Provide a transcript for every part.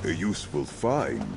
A useful find.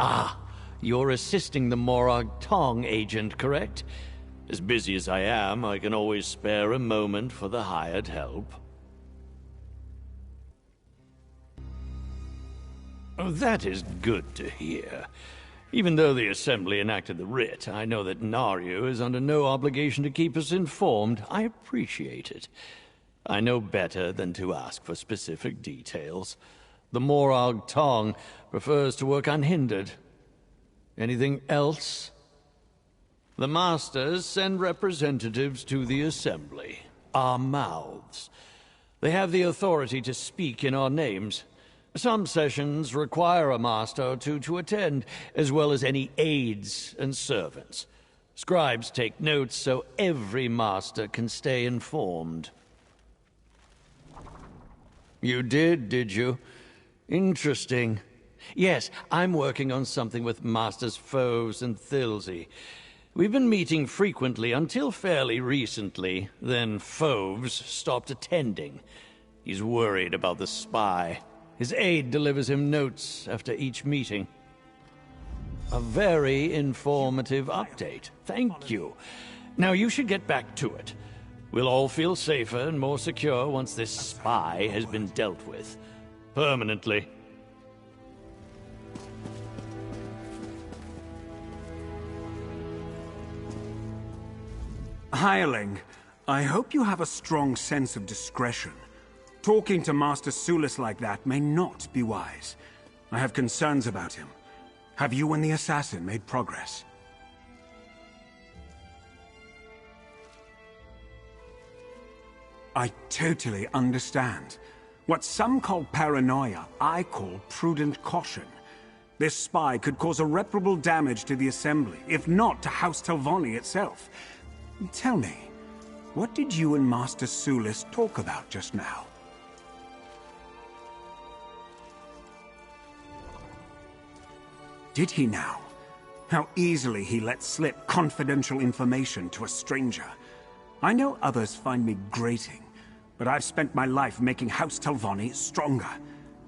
Ah, you're assisting the Morag Tong agent, correct? As busy as I am, I can always spare a moment for the hired help. Oh, that is good to hear. Even though the Assembly enacted the writ, I know that Naryu is under no obligation to keep us informed. I appreciate it. I know better than to ask for specific details. The Morag Tong prefers to work unhindered. Anything else? The Masters send representatives to the Assembly, our mouths. They have the authority to speak in our names. Some sessions require a Master or two to attend, as well as any aides and servants. Scribes take notes so every Master can stay informed. You did you? Interesting. Yes, I'm working on something with Masters Fowes and Thilsey. We've been meeting frequently until fairly recently. Then Fowes stopped attending. He's worried about the spy. His aide delivers him notes after each meeting. A very informative update. Thank you. Now you should get back to it. We'll all feel safer and more secure once this spy has been dealt with. Permanently. Hireling, I hope you have a strong sense of discretion. Talking to Master Sulis like that may not be wise. I have concerns about him. Have you and the assassin made progress? I totally understand. What some call paranoia, I call prudent caution. This spy could cause irreparable damage to the Assembly, if not to House Telvanni itself. Tell me, what did you and Master Sulis talk about just now? Did he now? How easily he let slip confidential information to a stranger. I know others find me grating, but I've spent my life making House Telvanni stronger.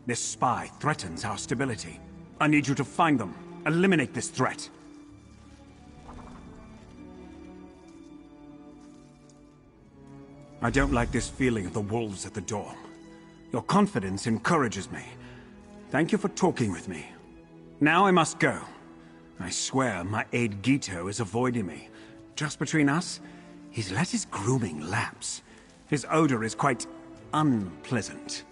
This spy threatens our stability. I need you to find them. Eliminate this threat. I don't like this feeling of the wolves at the door. Your confidence encourages me. Thank you for talking with me. Now I must go. I swear my aide Gito is avoiding me. Just between us, he's let his grooming lapse. His odor is quite unpleasant.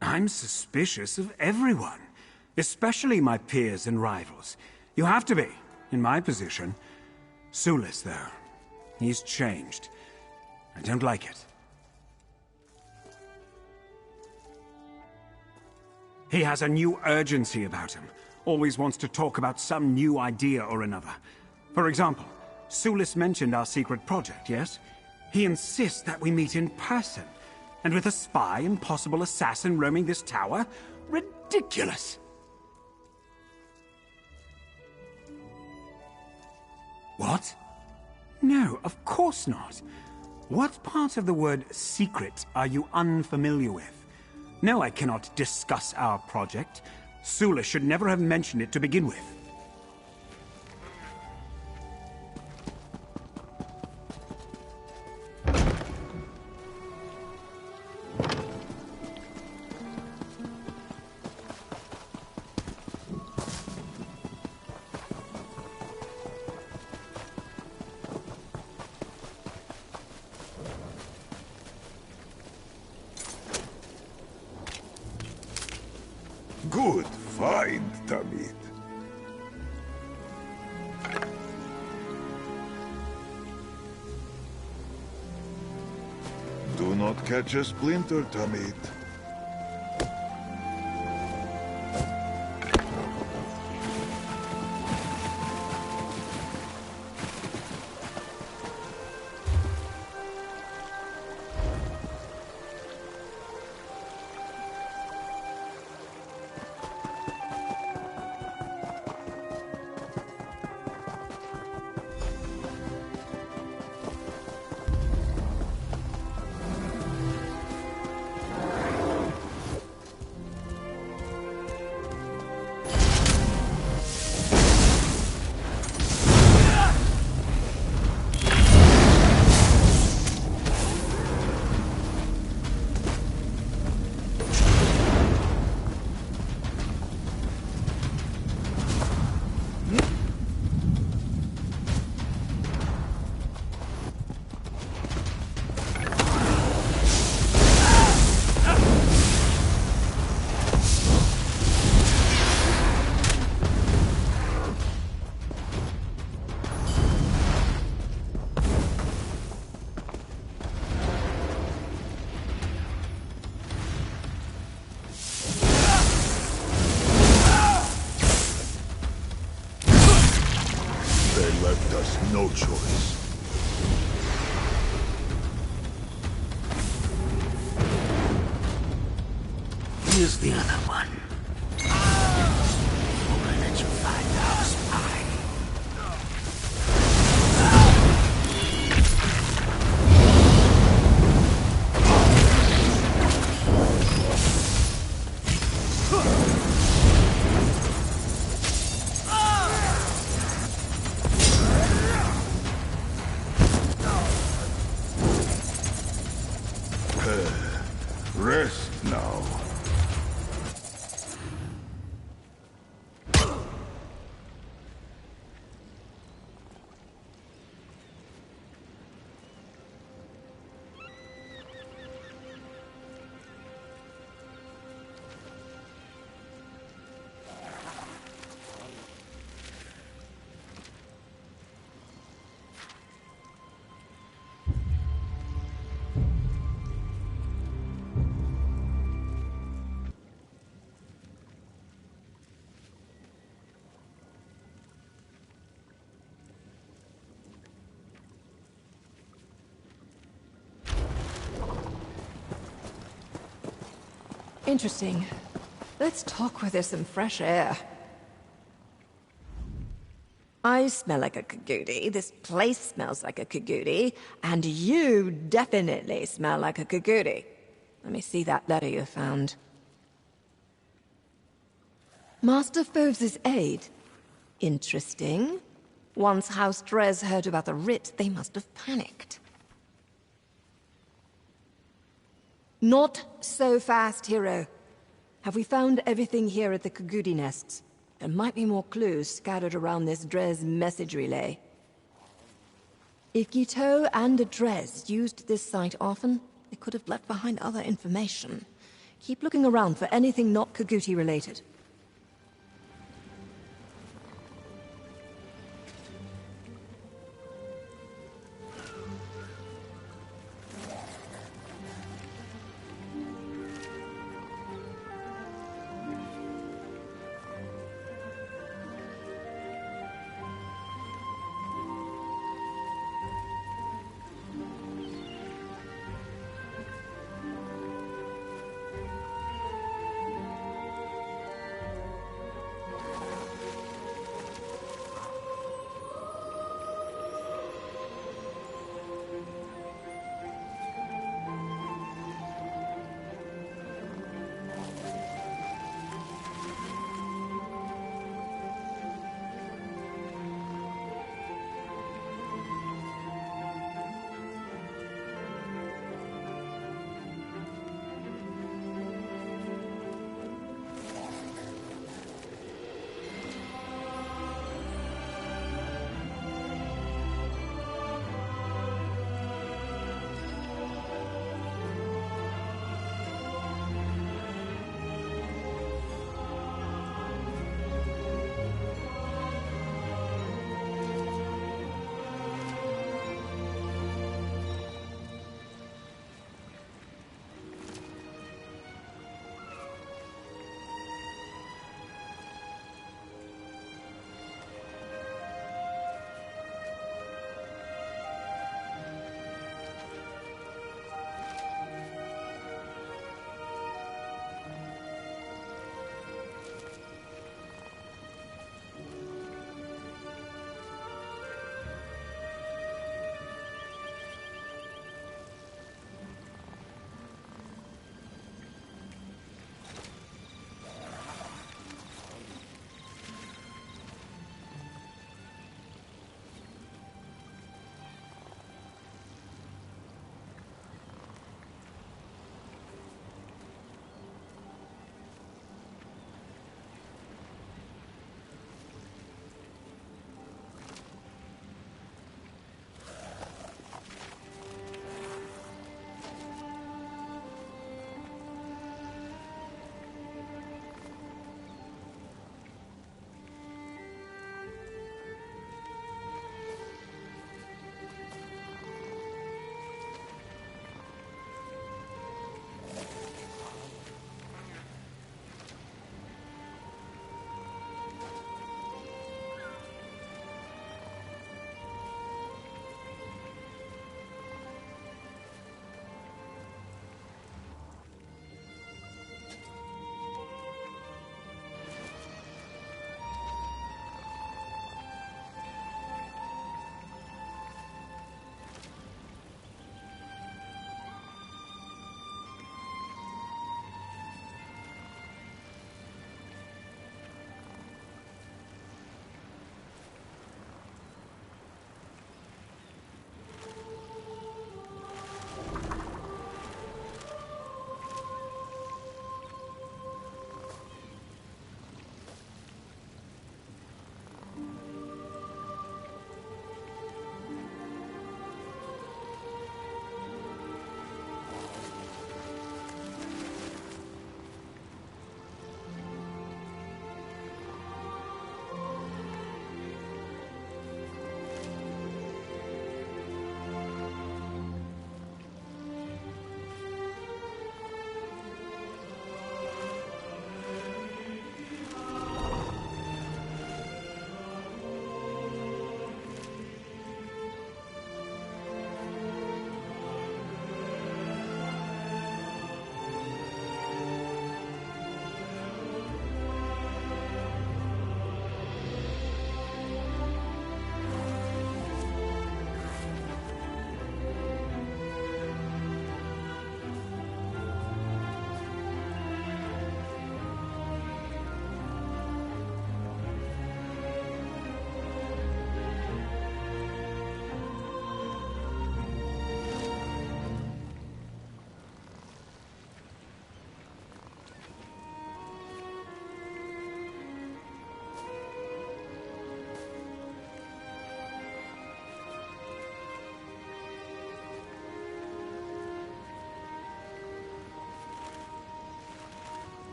I'm suspicious of everyone, especially my peers and rivals. You have to be, in my position. Sulis, though, he's changed. I don't like it. He has a new urgency about him. Always wants to talk about some new idea or another. For example, Sulis mentioned our secret project, yes? He insists that we meet in person. And with a spy and possible assassin roaming this tower? Ridiculous! What? No, of course not. What part of the word secret are you unfamiliar with? No, I cannot discuss our project. Sulis should never have mentioned it to begin with. Do not catch a splinter, Tamid. Left us no choice. Here's the other one. Or let you find our spy. Rest now. Interesting. Let's talk where there's some fresh air. I smell like a Kagudi, this place smells like a Kagudi, and you definitely smell like a Kagudi. Let me see that letter you found. Master Fov's aide. Interesting. Once House Drez heard about the writ, they must have panicked. Not so fast, hero. Have we found everything here at the Kagudi nests? There might be more clues scattered around this Drez message relay. If Gito and Drez used this site often, they could have left behind other information. Keep looking around for anything not Kaguti related.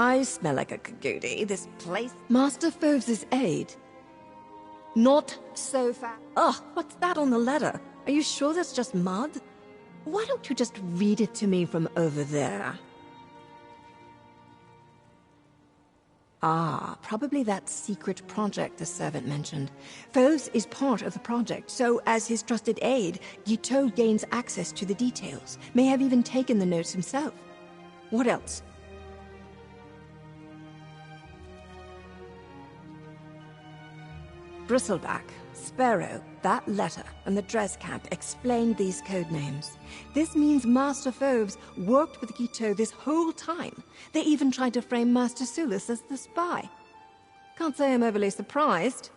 I smell like a Kagudi. This place... Master Fov's aide. Not so fast. Ugh, what's that on the letter? Are you sure that's just mud? Why don't you just read it to me from over there? Ah, probably that secret project the servant mentioned. Fov's is part of the project, so as his trusted aide, Guiteau gains access to the details. May have even taken the notes himself. What else? Bristleback, Sparrow, that letter, and the Dres camp explained these code names. This means Master Fov's worked with Guiteau this whole time. They even tried to frame Master Sulis as the spy. Can't say I'm overly surprised.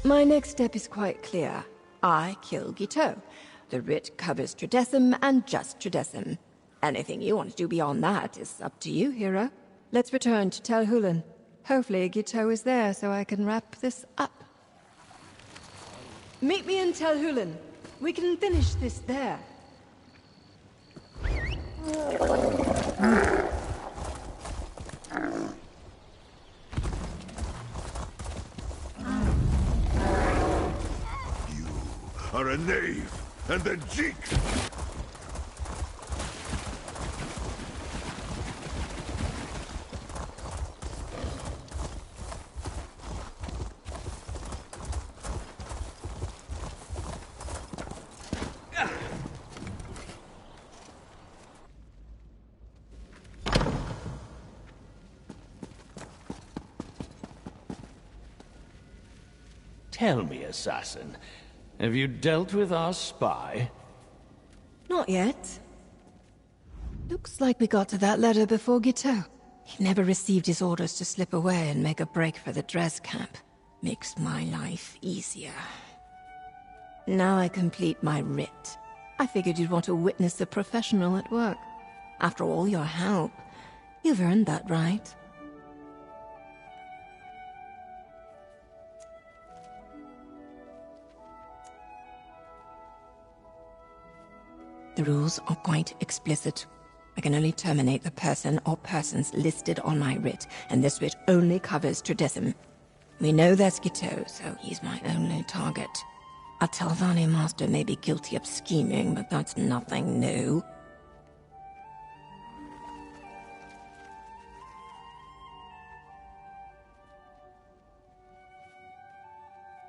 My next step is quite clear. I kill Guiteau. The writ covers Tridecim and just Tridecim. Anything you want to do beyond that is up to you, hero. Let's return to Tel Hulan. Hopefully Guiteau is there so I can wrap this up. Meet me in Tel Hulan. We can finish this there. You are a knave and a cheek. Tell me, assassin, have you dealt with our spy? Not yet. Looks like we got to that letter before Guiteau. He never received his orders to slip away and make a break for the Dres camp. Makes my life easier. Now I complete my writ. I figured you'd want to witness a professional at work. After all your help, you've earned that right. The rules are quite explicit. I can only terminate the person or persons listed on my writ, and this writ only covers Tridecim. We know that's Guiteau, so he's my only target. A Telvanni master may be guilty of scheming, but that's nothing new.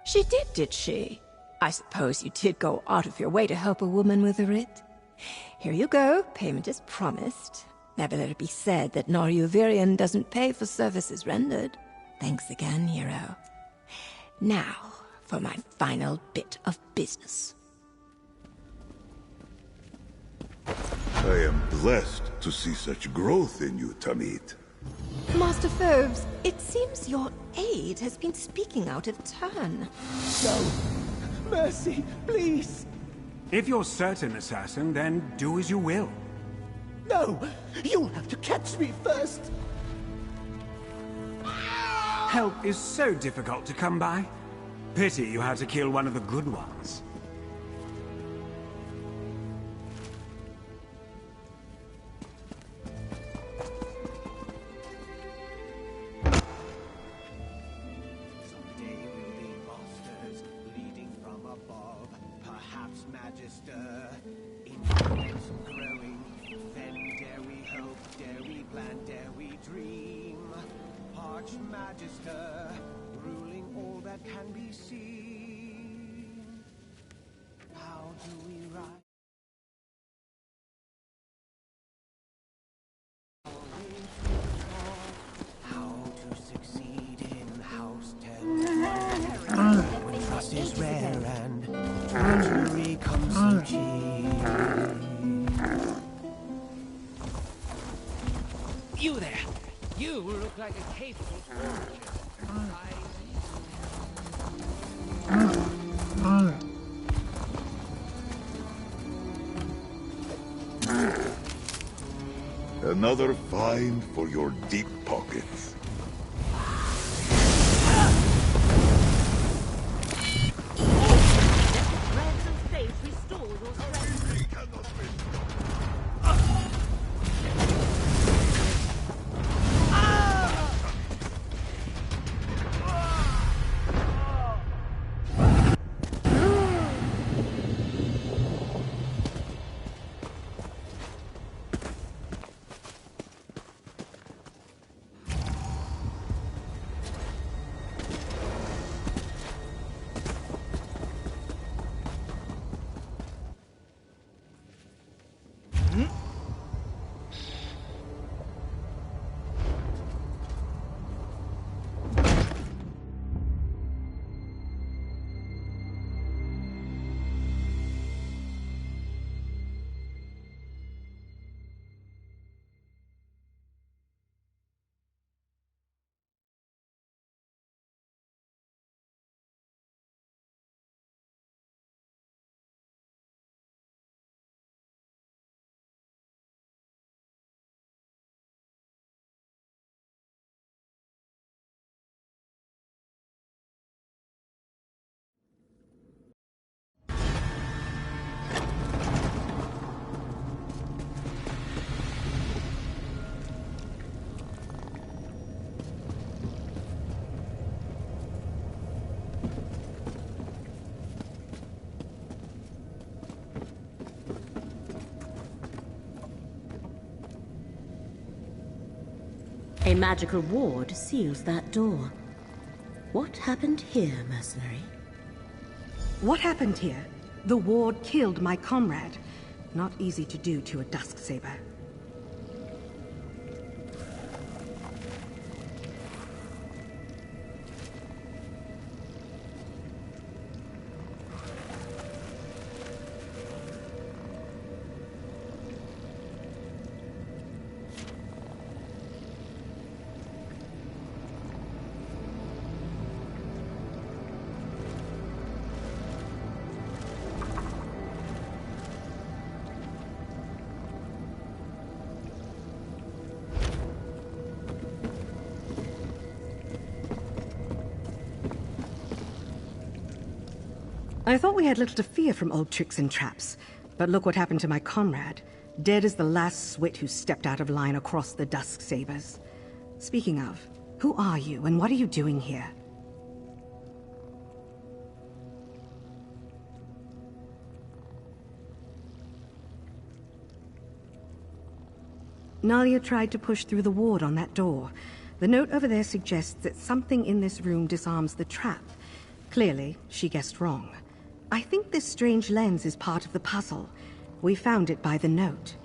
She did she? I suppose you did go out of your way to help a woman with a writ. Here you go, payment is promised. Never let it be said that Naruvirian doesn't pay for services rendered. Thanks again, hero. Now, for my final bit of business. I am blessed to see such growth in you, Tamid. Master Fovs, it seems your aide has been speaking out of turn. No! Mercy, please! If you're certain, assassin, then do as you will. No! You'll have to catch me first! Help is so difficult to come by. Pity you had to kill one of the good ones. Someday we'll be monsters, leading from above. Perhaps Magister, influence growing. Then dare we hope, dare we plan, dare we dream. Arch Magister, ruling all that can be seen. How do we rise? How to succeed in House 10. When trust is rare and treachery comes so cheap. You there! You look like a capable forger. Another find for your deep pockets. A magical ward seals that door. What happened here, mercenary? What happened here? The ward killed my comrade. Not easy to do to a Dusksaber. I thought we had little to fear from old tricks and traps, but look what happened to my comrade. Dead as the last Swit who stepped out of line across the Dusksabers. Speaking of, who are you and what are you doing here? Nalia tried to push through the ward on that door. The note over there suggests that something in this room disarms the trap. Clearly, she guessed wrong. I think this strange lens is part of the puzzle. We found it by the note.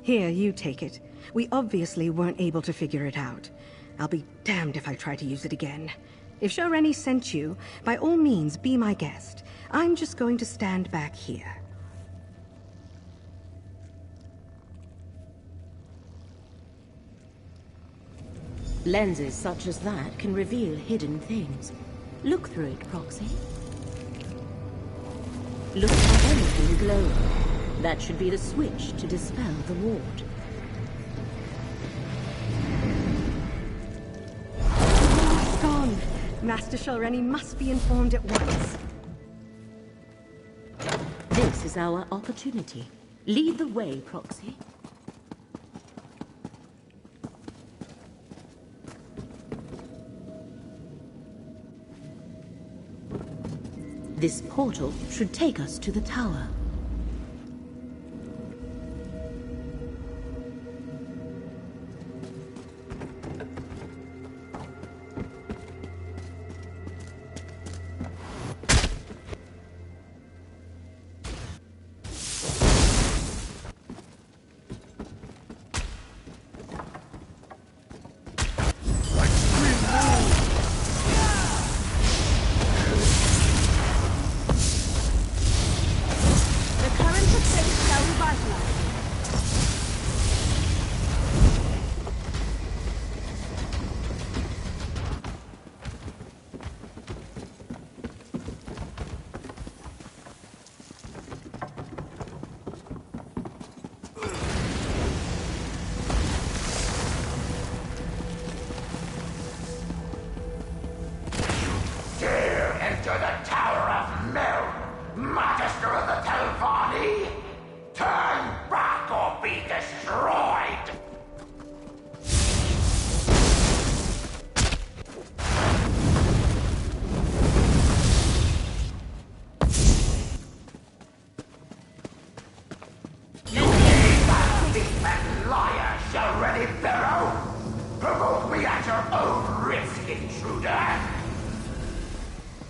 Here, you take it. We obviously weren't able to figure it out. I'll be damned if I try to use it again. If Shareni sent you, by all means, be my guest. I'm just going to stand back here. Lenses such as that can reveal hidden things. Look through it, Proxy. Look for anything glowing. That should be the switch to dispel the ward. It's gone. Master Shalreni must be informed at once. This is our opportunity. Lead the way, Proxy. This portal should take us to the tower.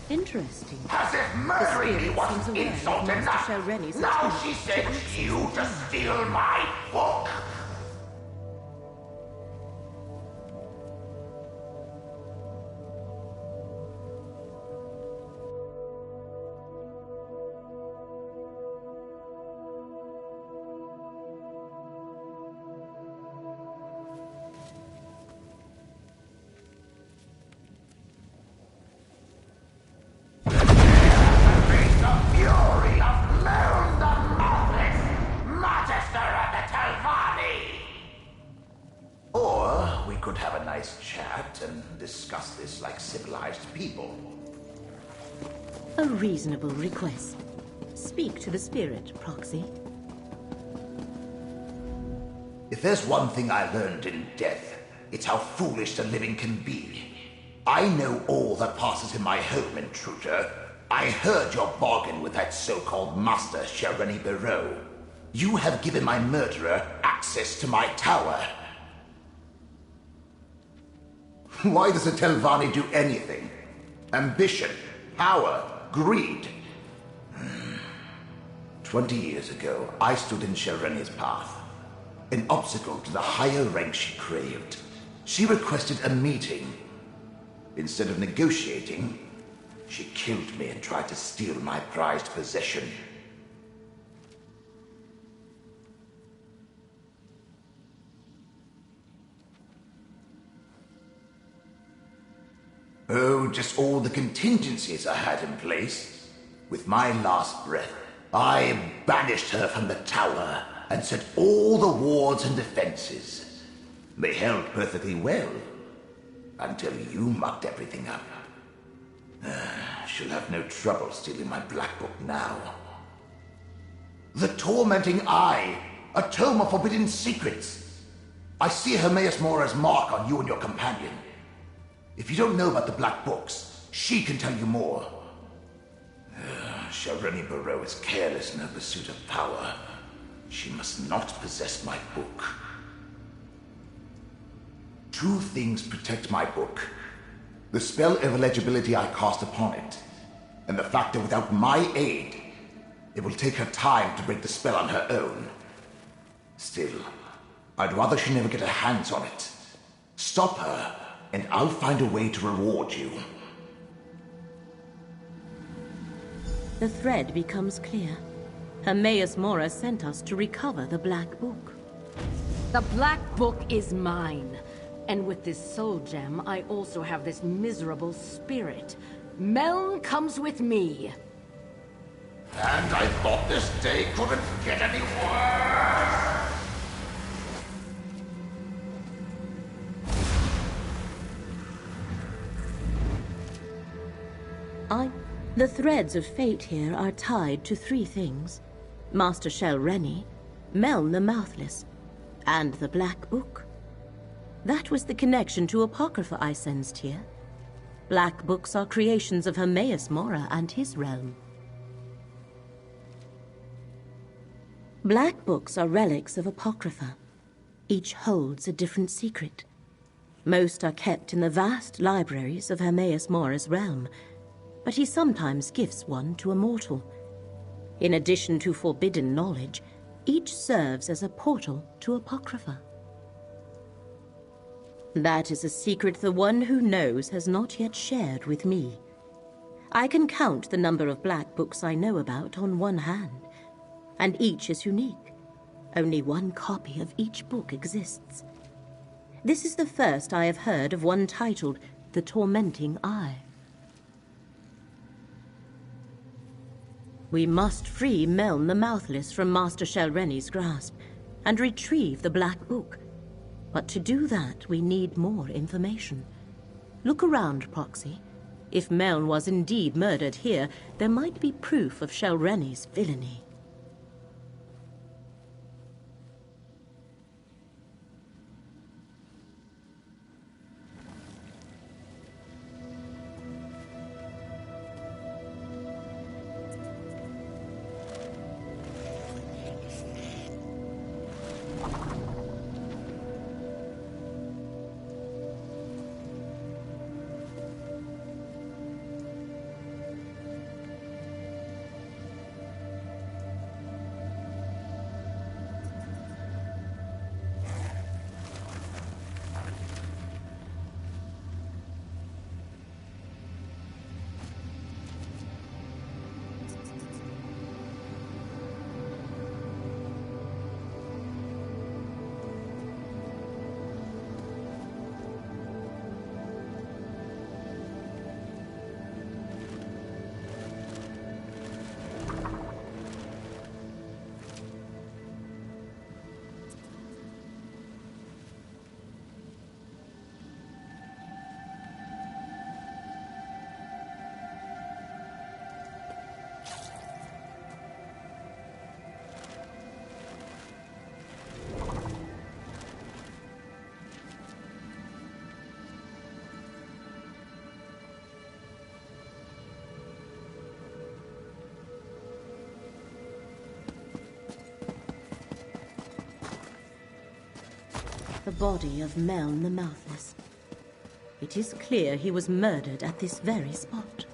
Interesting. As if murdering me wasn't insult enough. Now she sends you to steal my book. we could have a nice chat and discuss this like civilized people. A reasonable request. Speak to the spirit, Proxy. If there's one thing I learned in death, it's how foolish the living can be. I know all that passes in my home, intruder. I heard your bargain with that so-called Master Shareni Barrow. You have given my murderer access to my tower. Why does a Telvanni do anything? Ambition, power, greed. 20 years ago, I stood in Shareni's path. An obstacle to the higher rank she craved. She requested a meeting. Instead of negotiating, she killed me and tried to steal my prized possession. Oh, just all the contingencies I had in place. With my last breath, I banished her from the tower and set all the wards and defenses. They held perfectly well, until you mucked everything up. She'll have no trouble stealing my Black Book now. The Tormenting Eye, a tome of forbidden secrets. I see Hermaeus Mora's mark on you and your companion. If you don't know about the Black Books, she can tell you more. Shareni Barrow is careless in her pursuit of power. She must not possess my book. Two things protect my book. The spell of illegibility I cast upon it, and the fact that without my aid, it will take her time to break the spell on her own. Still, I'd rather she never get her hands on it. Stop her, and I'll find a way to reward you. The thread becomes clear. Hermaeus Mora sent us to recover the Black Book. The Black Book is mine. And with this soul gem, I also have this miserable spirit. Meln comes with me. And I thought this day couldn't get any worse! The threads of fate here are tied to three things. Master Shelreni, Meln the Mouthless, and the Black Book. That was the connection to Apocrypha I sensed here. Black Books are creations of Hermaeus Mora and his realm. Black Books are relics of Apocrypha. Each holds a different secret. Most are kept in the vast libraries of Hermaeus Mora's realm, but he sometimes gifts one to a mortal. In addition to forbidden knowledge, each serves as a portal to Apocrypha. That is a secret the one who knows has not yet shared with me. I can count the number of Black Books I know about on one hand, and each is unique. Only one copy of each book exists. This is the first I have heard of one titled The Tormenting Eye. We must free Meln the Mouthless from Master Shelreni's grasp and retrieve the Black Book. But to do that, we need more information. Look around, Proxy. If Meln was indeed murdered here, there might be proof of Shelreni's villainy. the body of Meln the Mouthless. It is clear he was murdered at this very spot.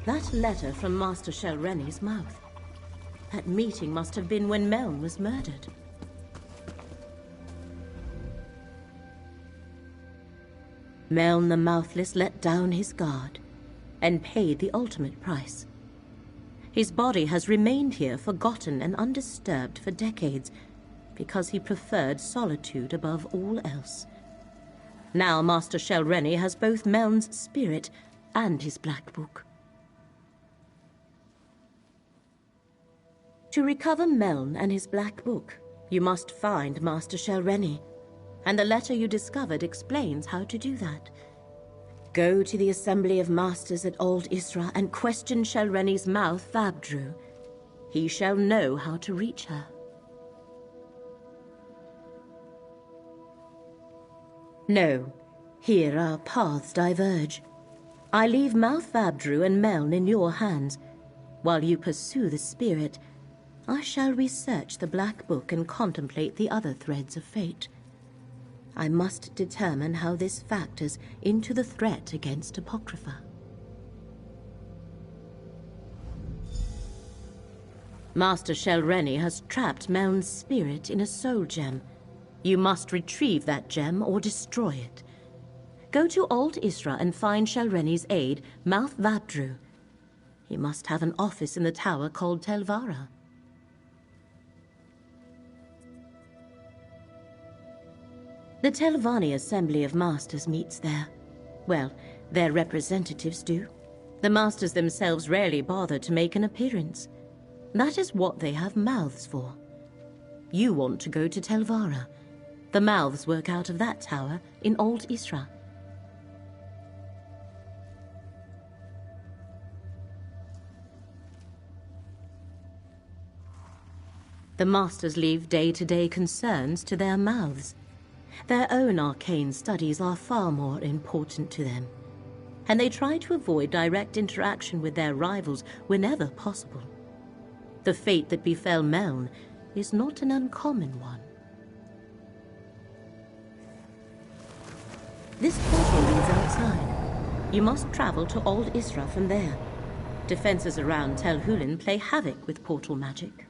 That letter from Master Shelreni's mouth. That meeting must have been when Meln was murdered. Meln the Mouthless let down his guard and paid the ultimate price. His body has remained here forgotten and undisturbed for decades because he preferred solitude above all else. Now Master Shelreni has both Meln's spirit and his Black Book. To recover Meln and his Black Book, you must find Master Shelreni, and the letter you discovered explains how to do that. Go to the Assembly of Masters at Old Isra and question Shelreni's mouth, Vabdru. He shall know how to reach her. No, here our paths diverge. I leave Mouth Vabdru and Meln in your hands. While you pursue the spirit, I shall research the Black Book and contemplate the other threads of fate. I must determine how this factors into the threat against Apocrypha. Master Shelreni has trapped Meln's spirit in a soul gem. You must retrieve that gem or destroy it. Go to Old Isra and find Shelreni's aide, Mouth Vabdru. He must have an office in the tower called Telvara. The Telvanni Assembly of Masters meets there. Well, their representatives do. The Masters themselves rarely bother to make an appearance. That is what they have mouths for. You want to go to Telvara. The mouths work out of that tower in Old Isra. The Masters leave day-to-day concerns to their mouths. Their own arcane studies are far more important to them, and they try to avoid direct interaction with their rivals whenever possible. The fate that befell Meln is not an uncommon one. This portal leads outside. You must travel to Old Isra from there. Defenses around Tel Hulin play havoc with portal magic.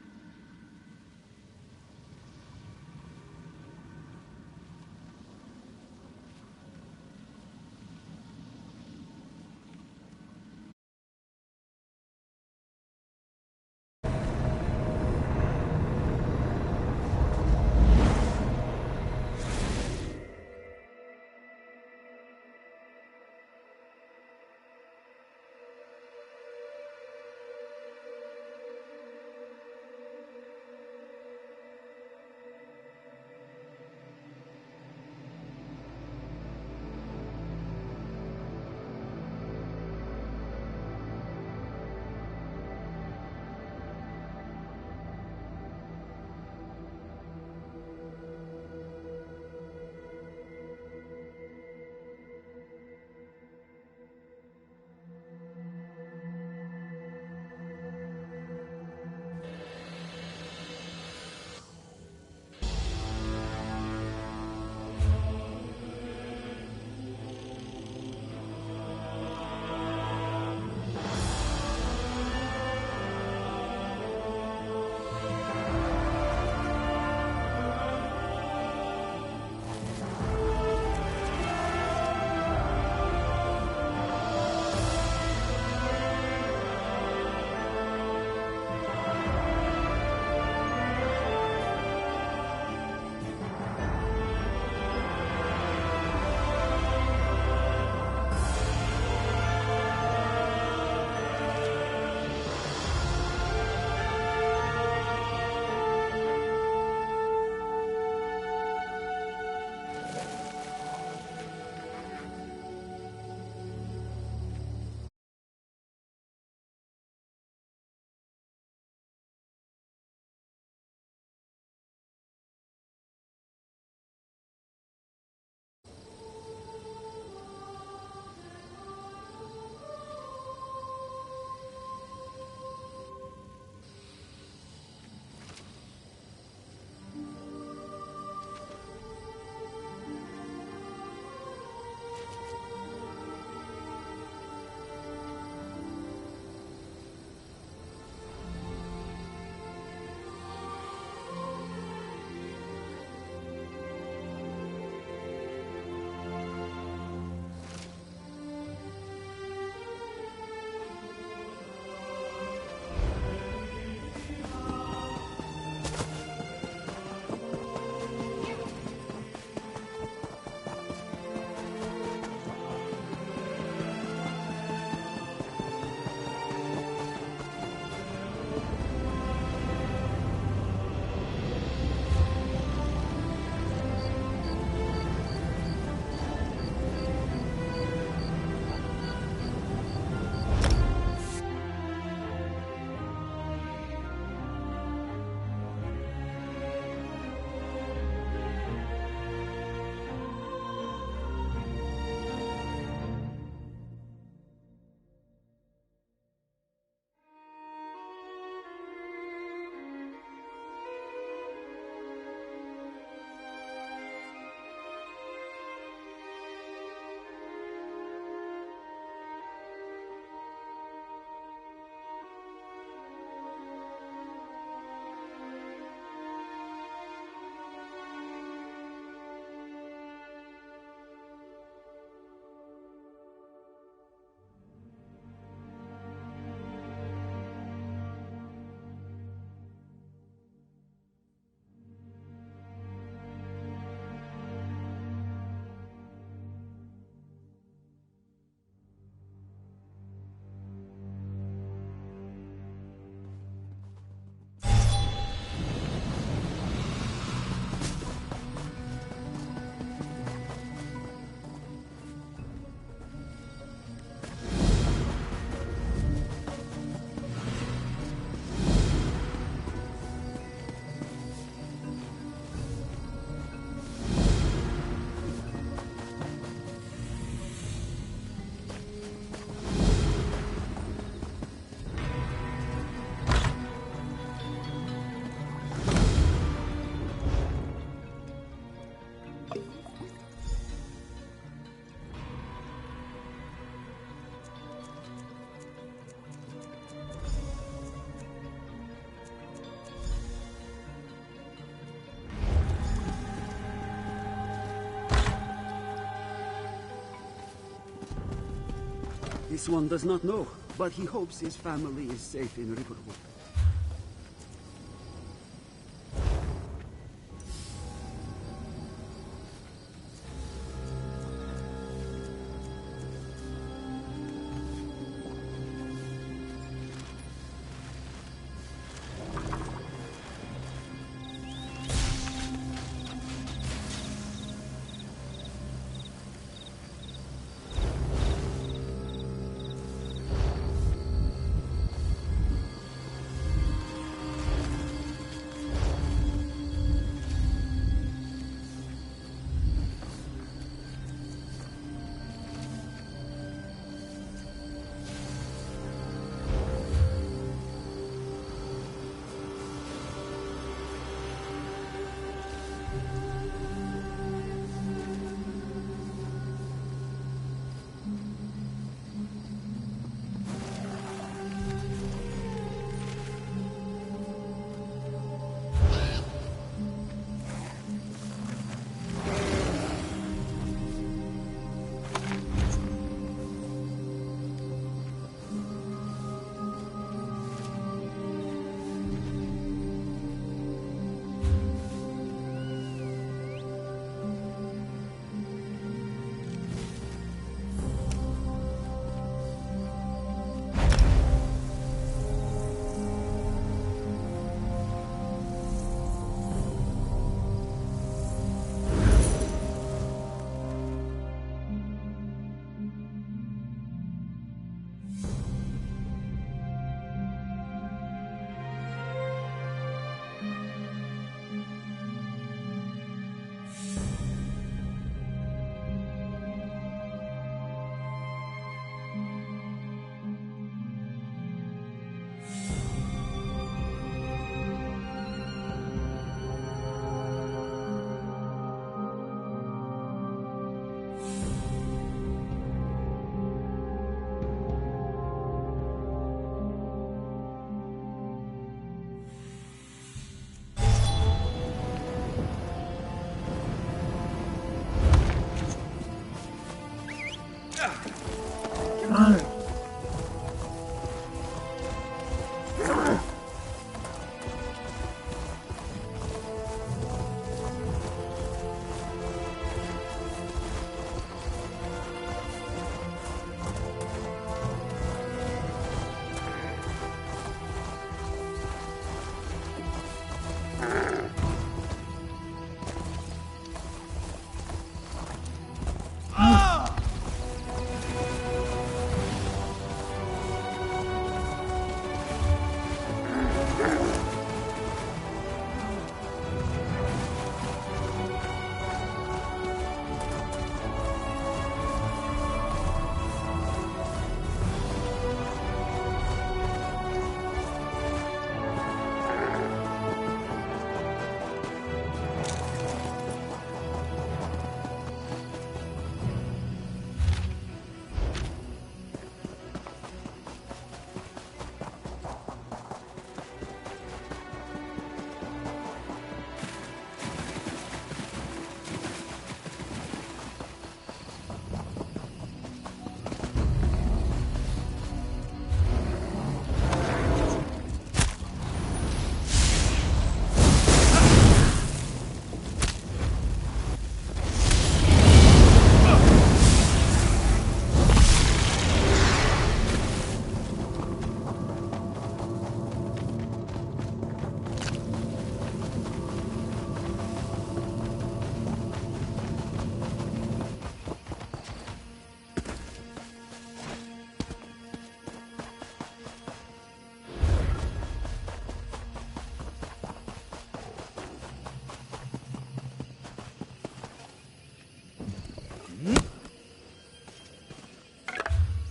This one does not know, but he hopes his family is safe in Riverwood.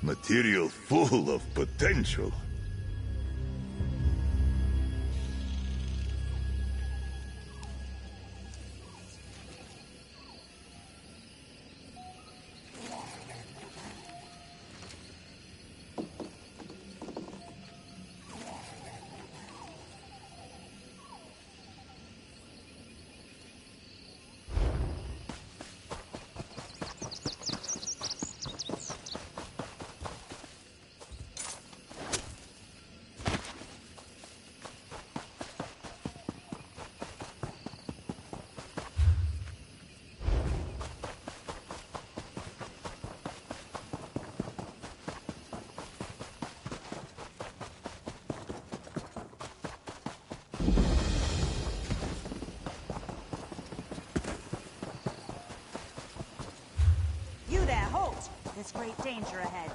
Material full of potential. there's great danger ahead.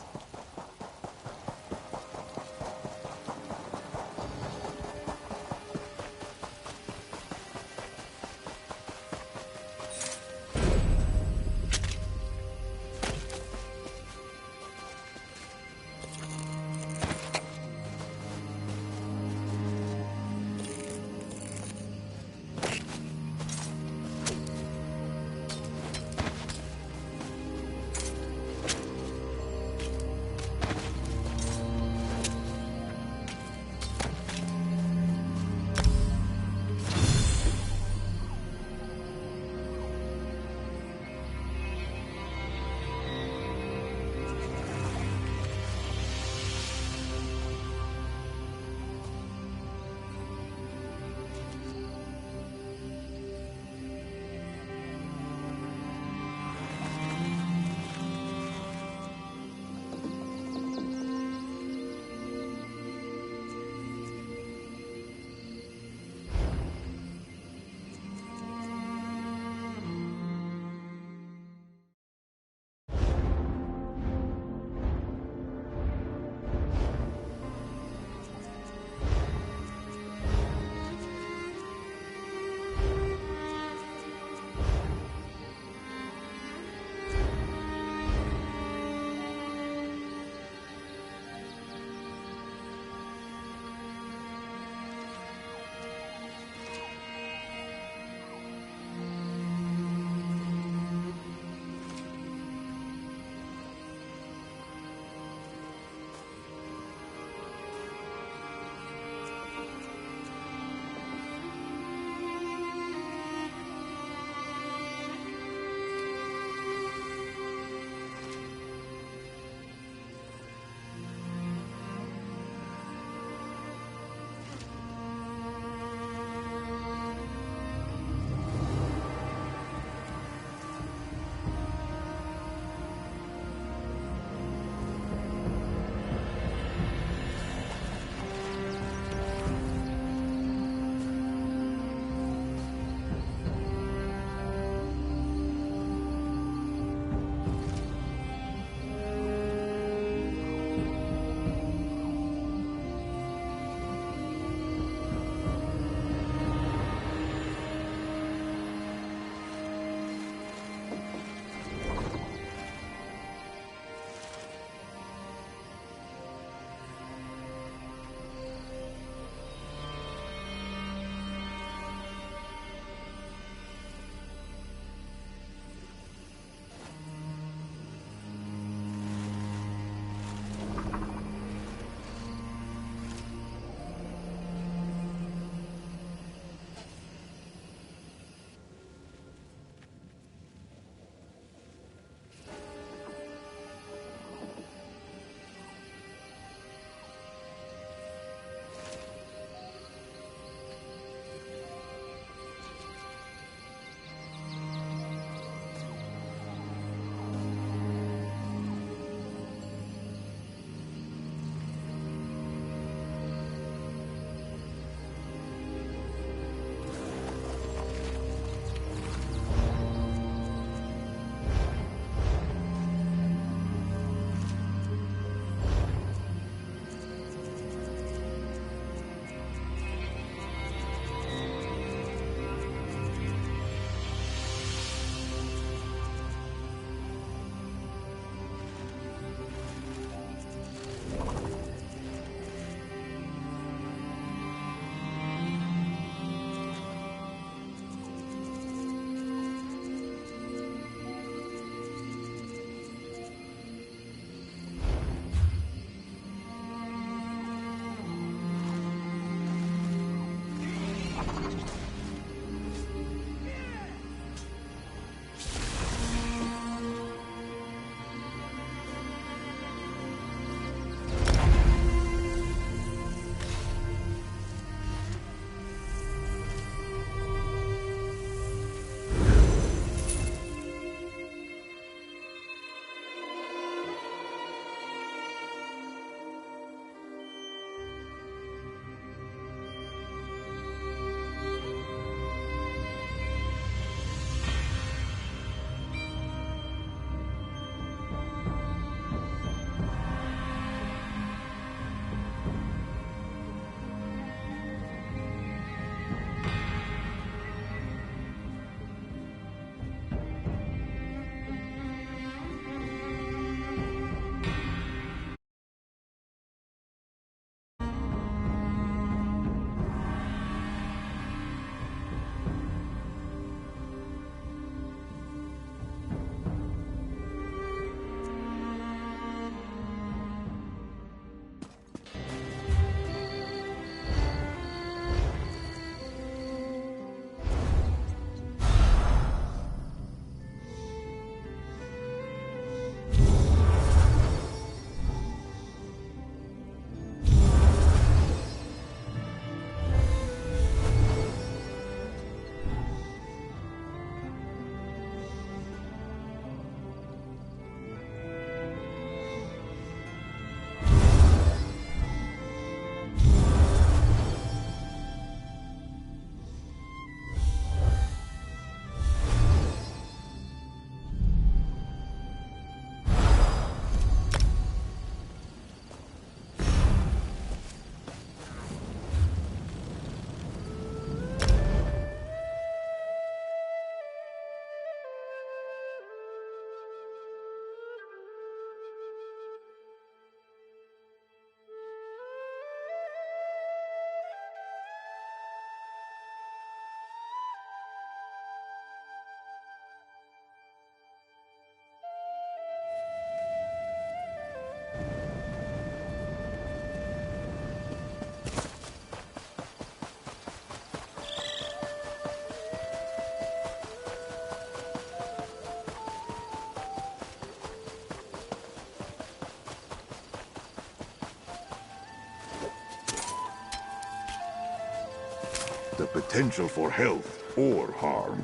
The potential for health or harm.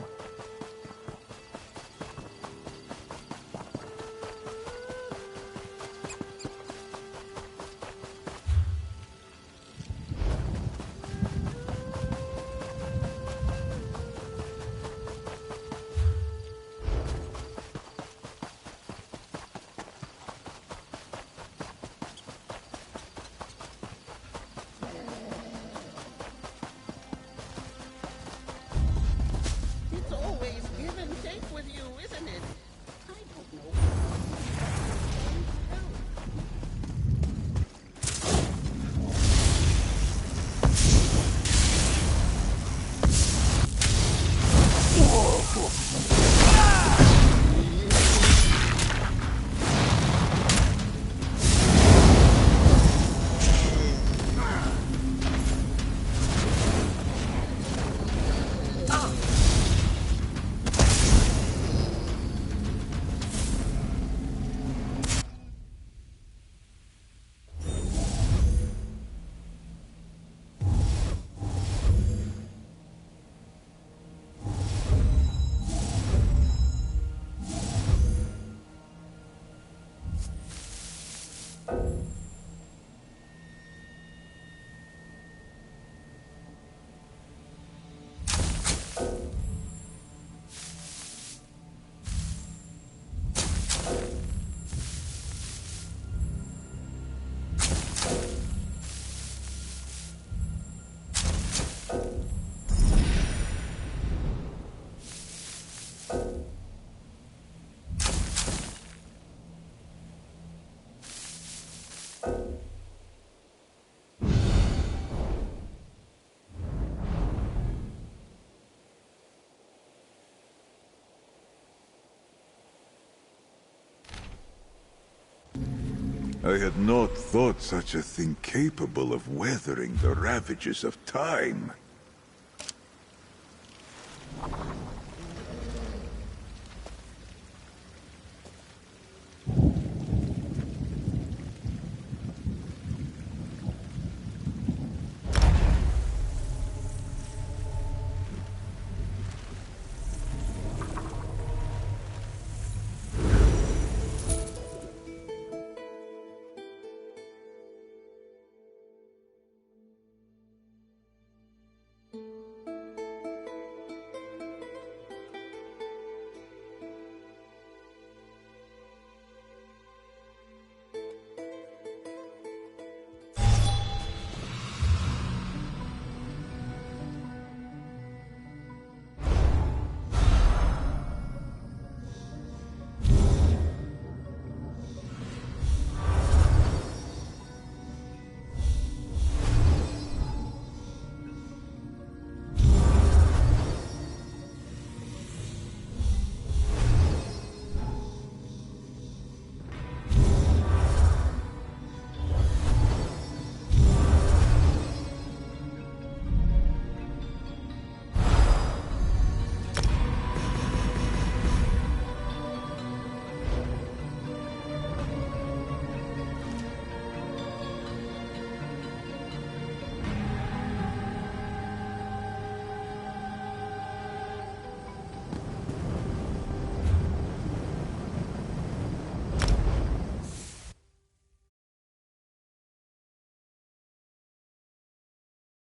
It's always give and take with you, isn't it? I don't know. I had not thought such a thing capable of weathering the ravages of time.